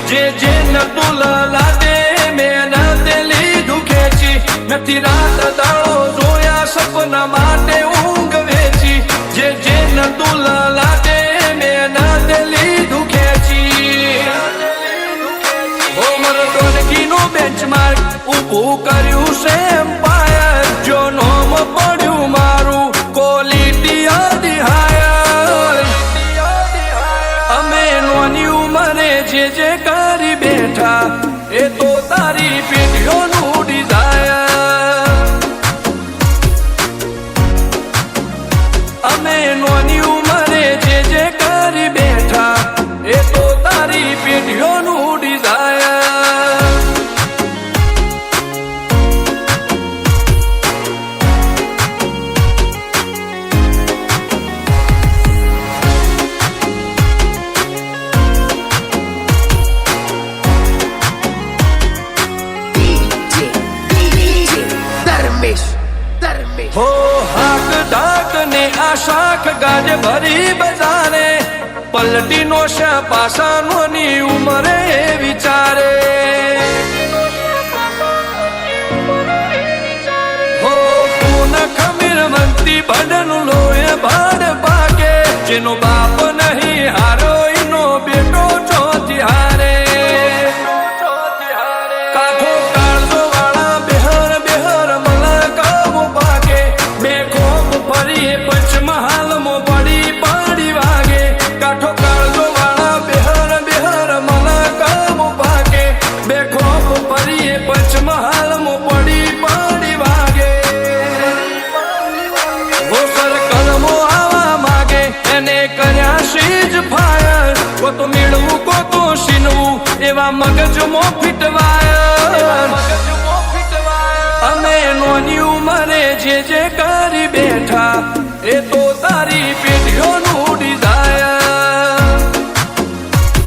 જે જે નતું લાદે મેં લીધું ખેંચી નથી રાત દાડો જોયા સપના માટે ઊંઘ વેચી જે જે નતું લાદે મેં લીધું ખેંચી ઓ મર ડોલકીનું બેન્ચમાર્ક ઊભું કર્યું છે એમ્પાયર જો નોમ પડ્યું મારું ક્વોલિટી આદિ હાયર અમે નોની ઉંમરે જે કરી બેઠા એ તો તારી પેઢીઓનું ડિઝાયર અમે નોની ઉંમરે જે કરી બેઠા એ તો તારી પેઢીઓનું ડિઝાયર हो हाक डाक ने आ शाख गाज भरी बजारे पलटी नो शा पासा नोनी उमरे विचारे हो पून खमीर मंती बदन लोए भाड़ पाके जेनो बाप नहीं हारो इनो बेटो चौथी हारे काठो काळजो वाला बेहर बेहर मला कामो पाके बेखोफ फरी पंचमहाल मो बड़ी पाड़ी वागे काठो काळजो वाला बेहर बेहर मला कामो पाके बेखोफ फरी पंचमहाल मो बड़ी पाड़ी वागे वो सर्कल मो आवा मागे एने कर्या शीज फायर को तो मेळवू को तो शीनवू एवा मगज मो फिटवायर અમે નોની ઉંમરે જે કરી બેઠા એ તો